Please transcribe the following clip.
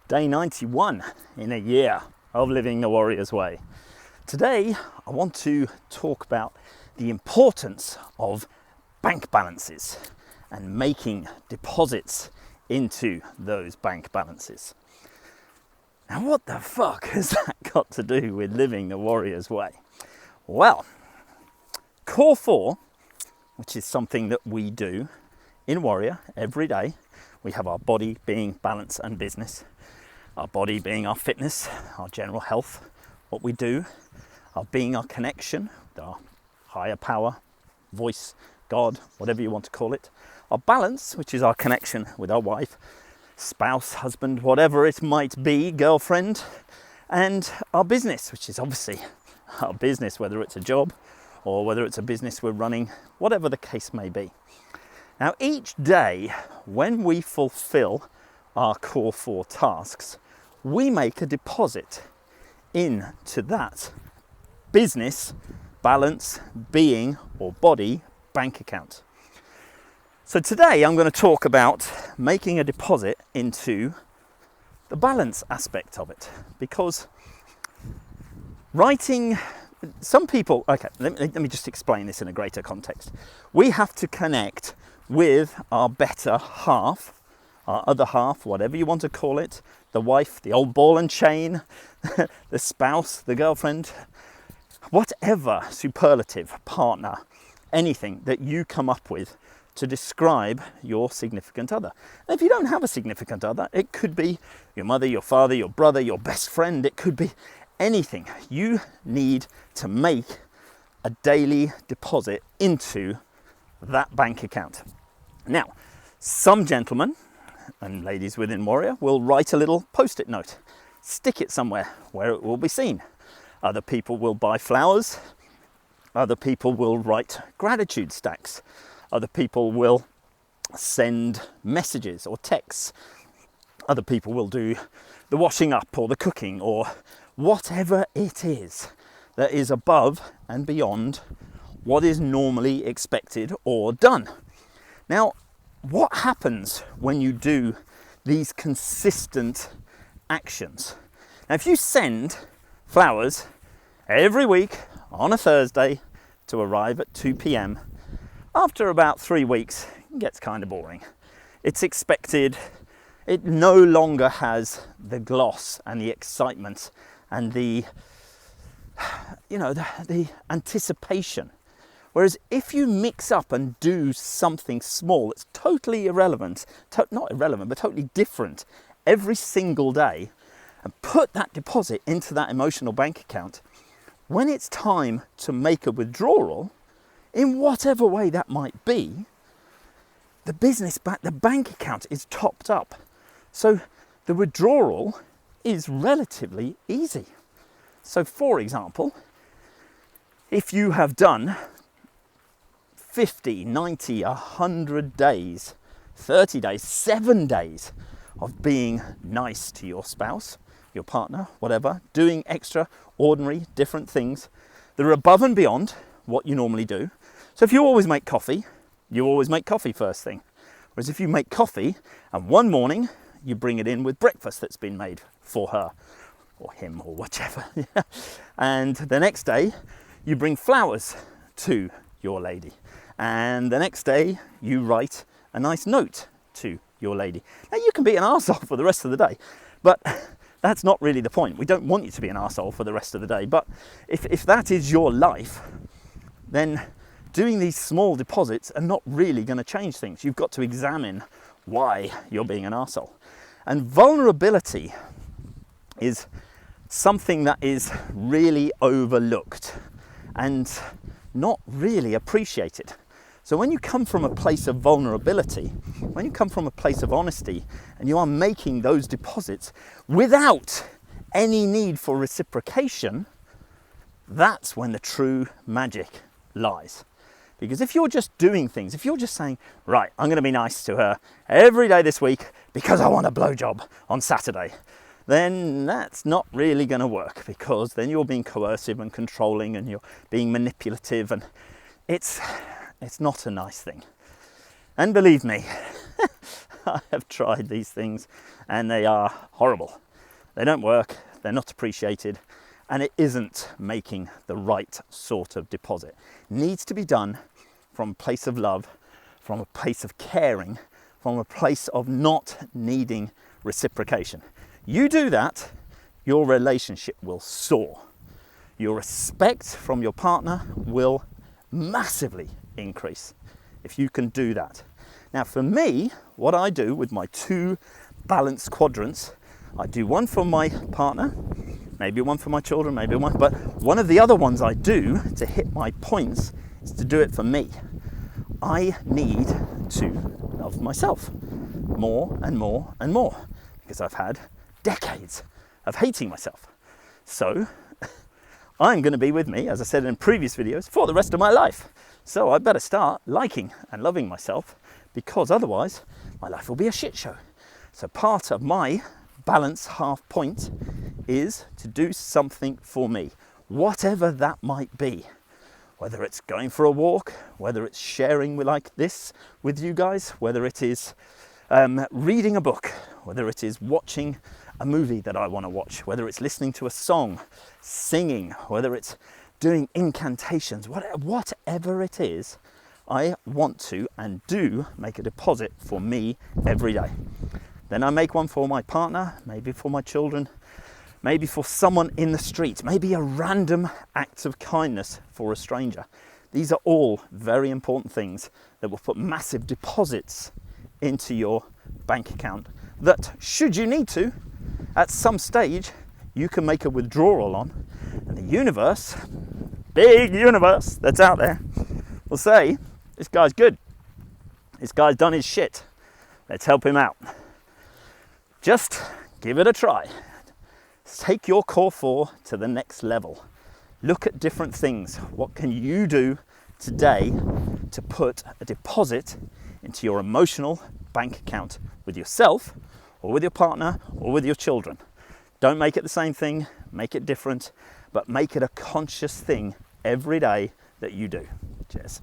Day 91 in a year of living the Warrior's Way. Today, I want to talk about the importance of bank balances and making deposits into those bank balances. Now, what the fuck has that got to do with living the Warrior's Way? Well, Core 4, which is something that we do in Warrior every day. We have our body being balance and business, our body being our fitness, our general health, what we do, our being our connection with our higher power, voice, God, whatever you want to call it, our balance, which is our connection with our wife, spouse, husband, whatever it might be, girlfriend, and our business, which is obviously our business, whether it's a job or whether it's a business we're running, whatever the case may be. Now, each day when we fulfill our Core 4 tasks, we make a deposit into that business, balance, being, or body bank account. So today I'm going to talk about making a deposit into the balance aspect of it, because some people, okay, let me just explain this in a greater context. We have to connect with our better half, our other half, whatever you want to call it, the wife, the old ball and chain, the spouse, the girlfriend, whatever superlative, partner, anything that you come up with to describe your significant other. And if you don't have a significant other, it could be your mother, your father, your brother, your best friend, it could be anything. You need to make a daily deposit into that bank account. Now, some gentlemen and ladies within Warrior will write a little post-it note, stick it somewhere where it will be seen. Other people will buy flowers. Other people will write gratitude stacks. Other people will send messages or texts. Other people will do the washing up or the cooking or whatever it is that is above and beyond what is normally expected or done. Now, what happens when you do these consistent actions? Now, if you send flowers every week on a Thursday to arrive at 2 p.m, after about 3 weeks, it gets kind of boring. It's expected. It no longer has the gloss and the excitement and the anticipation. Whereas if you mix up and do something small that's totally irrelevant, not irrelevant, but totally different every single day, and put that deposit into that emotional bank account, when it's time to make a withdrawal, in whatever way that might be, the bank account is topped up. So the withdrawal is relatively easy. So for example, if you have done 50, 90, 100 days, 30 days, 7 days of being nice to your spouse, your partner, whatever, doing extraordinary, different things that are above and beyond what you normally do. So if you always make coffee, you always make coffee first thing. Whereas if you make coffee and one morning you bring it in with breakfast that's been made for her or him or whichever, and the next day you bring flowers to your lady, and the next day you write a nice note to your lady. Now, you can be an arsehole for the rest of the day, but that's not really the point. We don't want you to be an arsehole for the rest of the day, but if that is your life, then doing these small deposits are not really going to change things. You've got to examine why you're being an arsehole. And vulnerability is something that is really overlooked and not really appreciated. So when you come from a place of vulnerability, when you come from a place of honesty, and you are making those deposits without any need for reciprocation, that's when the true magic lies. Because if you're just doing things, if you're just saying, right, I'm going to be nice to her every day this week because I want a blowjob on Saturday, then that's not really going to work, because then you're being coercive and controlling and you're being manipulative, and it's not a nice thing. And believe me, I have tried these things and they are horrible. They don't work, they're not appreciated, and it isn't making the right sort of deposit. It needs to be done from a place of love, from a place of caring, from a place of not needing reciprocation. You do that, your relationship will soar. Your respect from your partner will massively increase if you can do that. Now for me, what I do with my 2 balanced quadrants, I do one for my partner, maybe one for my children, maybe one, but one of the other ones I do to hit my points is to do it for me. I need to love myself more and more and more because I've had decades of hating myself. So I'm going to be with me, as I said in previous videos, for the rest of my life. So I better start liking and loving myself, because otherwise my life will be a shit show. So part of my balance half point is to do something for me, whatever that might be. Whether it's going for a walk, whether it's sharing like this with you guys, whether it is reading a book, whether it is watching a movie that I want to watch, whether it's listening to a song, singing, whether it's doing incantations, whatever it is, I want to and do make a deposit for me every day. Then I make one for my partner, maybe for my children, maybe for someone in the street, maybe a random act of kindness for a stranger. These are all very important things that will put massive deposits into your bank account that, should you need to, at some stage, you can make a withdrawal on, and the universe, big universe that's out there, will say, this guy's good. This guy's done his shit. Let's help him out. Just give it a try. Take your core 4 to the next level. Look at different things. What can you do today to put a deposit into your emotional bank account with yourself or with your partner or with your children? Don't make it the same thing, make it different, but make it a conscious thing every day that you do. Cheers.